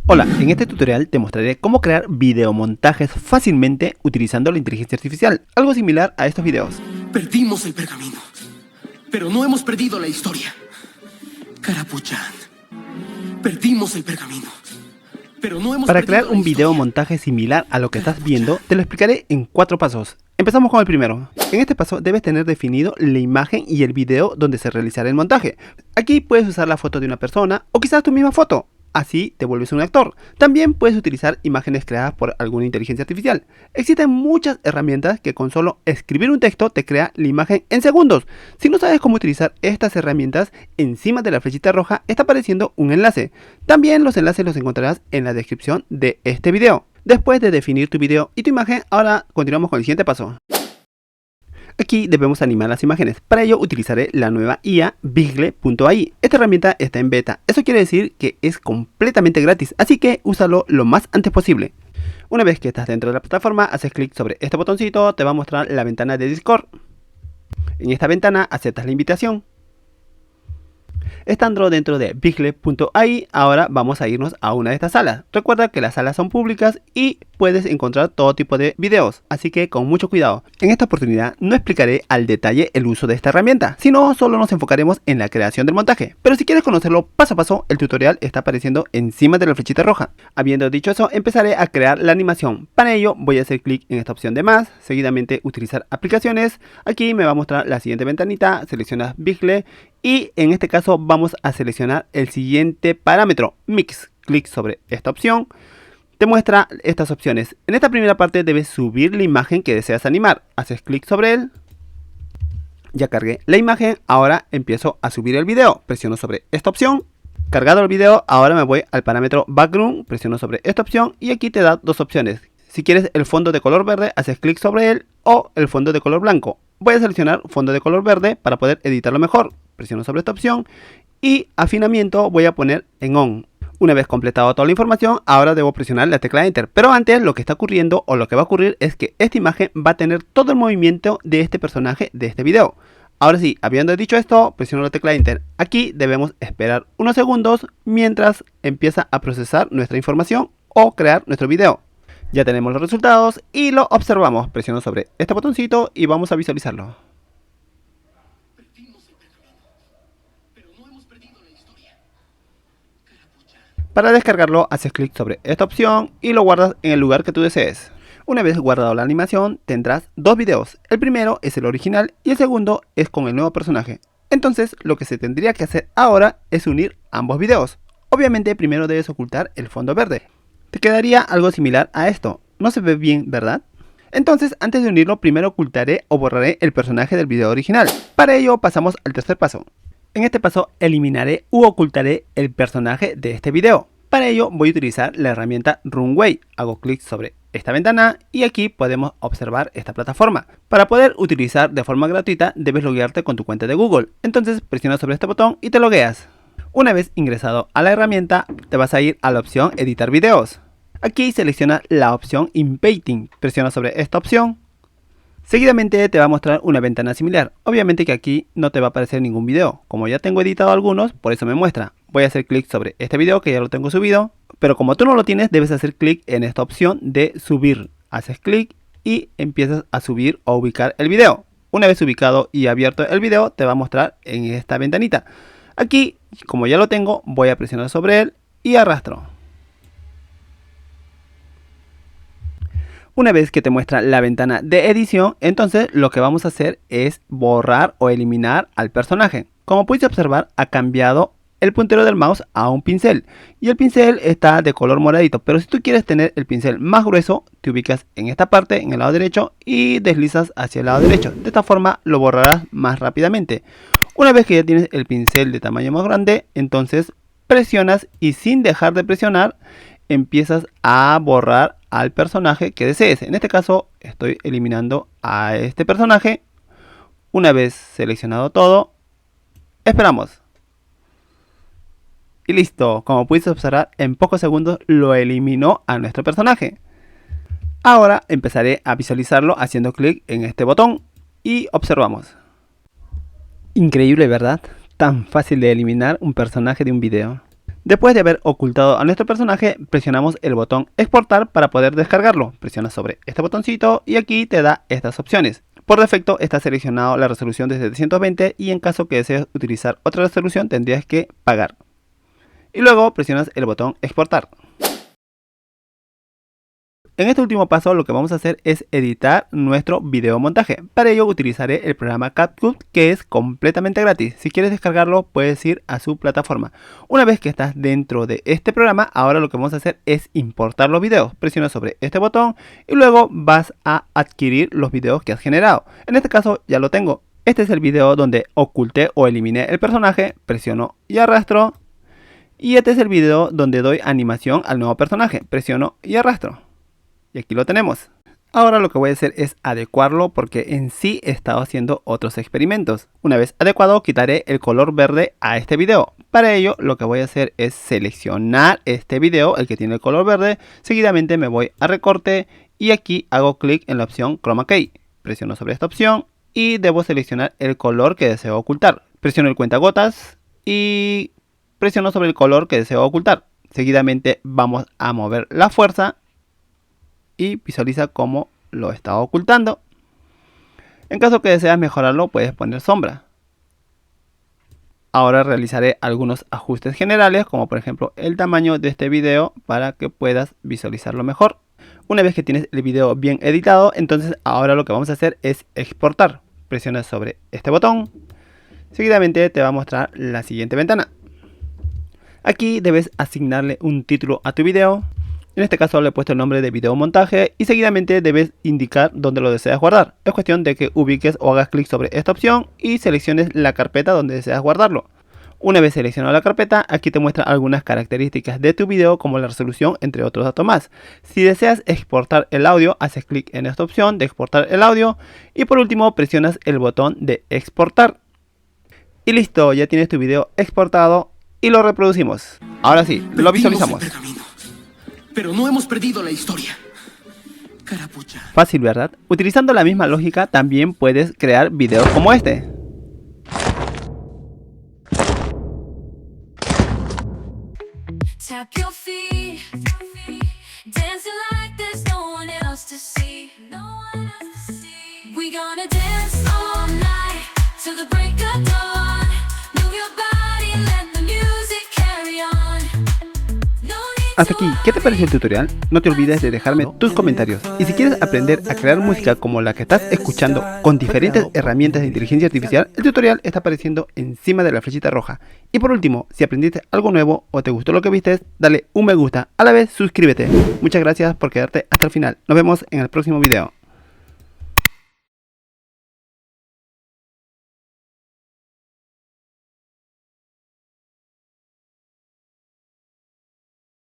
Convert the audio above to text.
Hola, en este tutorial te mostraré cómo crear videomontajes fácilmente utilizando la inteligencia artificial, algo similar a estos videos. Perdimos el pergamino, pero no hemos perdido la historia. Carapuchán, perdimos el pergamino, pero no hemos Para perdido crear la un historia. videomontaje similar a lo que estás viendo, te lo explicaré en 4 pasos. Empezamos con el primero. En este paso debes tener definido la imagen y el video donde se realizará el montaje. Aquí puedes usar la foto de una persona o quizás tu misma foto. Así te vuelves un actor. También puedes utilizar imágenes creadas por alguna inteligencia artificial. Existen muchas herramientas que con solo escribir un texto te crea la imagen en segundos. Si no sabes cómo utilizar estas herramientas, encima de la flechita roja está apareciendo un enlace. También los enlaces los encontrarás en la descripción de este video. Después de definir tu video y tu imagen, ahora continuamos con el siguiente paso. Aquí debemos animar las imágenes. Para ello utilizaré la nueva IA Bigle.ai. Esta herramienta está en beta. Eso quiere decir que es completamente gratis, así que úsalo lo más antes posible. Una vez que estás dentro de la plataforma, haces clic sobre este botoncito, te va a mostrar la ventana de Discord. En esta ventana aceptas la invitación. Estando dentro de Bigle.ai, ahora vamos a irnos a una de estas salas. Recuerda que las salas son públicas y puedes encontrar todo tipo de videos, así que con mucho cuidado. En esta oportunidad no explicaré al detalle el uso de esta herramienta, sino solo nos enfocaremos en la creación del montaje. Pero si quieres conocerlo paso a paso, el tutorial está apareciendo encima de la flechita roja. Habiendo dicho eso, empezaré a crear la animación. Para ello voy a hacer clic en esta opción de más, seguidamente utilizar aplicaciones. Aquí me va a mostrar la siguiente ventanita, seleccionas Bigle y en este caso vamos a seleccionar el siguiente parámetro, Mix. Clic sobre esta opción. Te muestra estas opciones. En esta primera parte debes subir la imagen que deseas animar. Haces clic sobre él. Ya cargué la imagen. Ahora empiezo a subir el video. Presiono sobre esta opción. Cargado el video, ahora me voy al parámetro Background. Presiono sobre esta opción y aquí te da dos opciones. Si quieres el fondo de color verde, haces clic sobre él, o el fondo de color blanco. Voy a seleccionar fondo de color verde para poder editarlo mejor. Presiono sobre esta opción y afinamiento voy a poner en On. Una vez completado toda la información, ahora debo presionar la tecla Enter. Pero antes lo que está ocurriendo o lo que va a ocurrir es que esta imagen va a tener todo el movimiento de este personaje de este video. Ahora sí, habiendo dicho esto, presiono la tecla Enter. Aquí debemos esperar unos segundos mientras empieza a procesar nuestra información o crear nuestro video. Ya tenemos los resultados y lo observamos. Presiono sobre este botoncito y vamos a visualizarlo. Para descargarlo, haces clic sobre esta opción y lo guardas en el lugar que tú desees. Una vez guardado la animación, tendrás dos videos. El primero es el original y el segundo es con el nuevo personaje. Entonces, lo que se tendría que hacer ahora es unir ambos videos. Obviamente, primero debes ocultar el fondo verde. Te quedaría algo similar a esto. No se ve bien, ¿verdad? Entonces, antes de unirlo, primero ocultaré o borraré el personaje del video original. Para ello, pasamos al tercer paso. En este paso eliminaré u ocultaré el personaje de este video. Para ello voy a utilizar la herramienta Runway. Hago clic sobre esta ventana y aquí podemos observar esta plataforma. Para poder utilizar de forma gratuita debes loguearte con tu cuenta de Google. Entonces presiona sobre este botón y te logueas. Una vez ingresado a la herramienta te vas a ir a la opción editar videos. Aquí selecciona la opción InPainting. Presiona sobre esta opción. Seguidamente te va a mostrar una ventana similar. Obviamente que aquí no te va a aparecer ningún video. Como ya tengo editado algunos, por eso me muestra. Voy a hacer clic sobre este video que ya lo tengo subido. Pero como tú no lo tienes, debes hacer clic en esta opción de subir. Haces clic y empiezas a subir o ubicar el video. Una vez ubicado y abierto el video, te va a mostrar en esta ventanita. Aquí, como ya lo tengo, voy a presionar sobre él y arrastro. Una vez que te muestra la ventana de edición, entonces lo que vamos a hacer es borrar o eliminar al personaje. Como pudiste observar, ha cambiado el puntero del mouse a un pincel. Y el pincel está de color moradito. Pero si tú quieres tener el pincel más grueso, te ubicas en esta parte, en el lado derecho, y deslizas hacia el lado derecho. De esta forma lo borrarás más rápidamente. Una vez que ya tienes el pincel de tamaño más grande, entonces presionas y sin dejar de presionar, empiezas a borrar al personaje que desees. En este caso estoy eliminando a este personaje. Una vez seleccionado todo, esperamos. Y listo, como pudiste observar, en pocos segundos lo eliminó a nuestro personaje. Ahora empezaré a visualizarlo haciendo clic en este botón y observamos. Increíble, ¿verdad? Tan fácil de eliminar un personaje de un video. Después de haber ocultado a nuestro personaje, presionamos el botón exportar para poder descargarlo. Presiona sobre este botoncito y aquí te da estas opciones. Por defecto está seleccionado la resolución de 720 y en caso que desees utilizar otra resolución tendrías que pagar. Y luego presionas el botón exportar. En este último paso lo que vamos a hacer es editar nuestro video montaje. Para ello utilizaré el programa CapCut, que es completamente gratis. Si quieres descargarlo puedes ir a su plataforma. Una vez que estás dentro de este programa, ahora lo que vamos a hacer es importar los videos. Presiona sobre este botón y luego vas a adquirir los videos que has generado. En este caso ya lo tengo. Este es el video donde oculté o eliminé el personaje. Presiono y arrastro. Y este es el video donde doy animación al nuevo personaje. Presiono y arrastro. Y aquí lo tenemos. Ahora lo que voy a hacer es adecuarlo porque en sí he estado haciendo otros experimentos. Una vez adecuado quitaré el color verde a este video. Para ello lo que voy a hacer es seleccionar este video, el que tiene el color verde. Seguidamente me voy a recorte y aquí hago clic en la opción Chroma Key. Presiono sobre esta opción y debo seleccionar el color que deseo ocultar. Presiono el cuentagotas y presiono sobre el color que deseo ocultar. Seguidamente vamos a mover la fuerza y visualiza cómo lo está ocultando. En caso que deseas mejorarlo puedes poner sombra. Ahora realizaré algunos ajustes generales, como por ejemplo el tamaño de este video para que puedas visualizarlo mejor. Una vez que tienes el video bien editado, entonces ahora lo que vamos a hacer es exportar. Presiona sobre este botón. Seguidamente te va a mostrar la siguiente ventana. Aquí debes asignarle un título a tu video. En este caso le he puesto el nombre de video montaje y seguidamente debes indicar dónde lo deseas guardar. Es cuestión de que ubiques o hagas clic sobre esta opción y selecciones la carpeta donde deseas guardarlo. Una vez seleccionada la carpeta, aquí te muestra algunas características de tu video como la resolución, entre otros datos más. Si deseas exportar el audio, haces clic en esta opción de exportar el audio y por último presionas el botón de exportar. Y listo, ya tienes tu video exportado y lo reproducimos. Ahora sí, lo visualizamos. Pero no hemos perdido la historia. Carapucha. Fácil, ¿verdad? Utilizando la misma lógica también puedes crear videos como este. Hasta aquí, ¿qué te pareció el tutorial? No te olvides de dejarme tus comentarios. Y si quieres aprender a crear música como la que estás escuchando con diferentes herramientas de inteligencia artificial, el tutorial está apareciendo encima de la flechita roja. Y por último, si aprendiste algo nuevo o te gustó lo que viste, dale un me gusta, a la vez suscríbete. Muchas gracias por quedarte hasta el final. Nos vemos en el próximo video.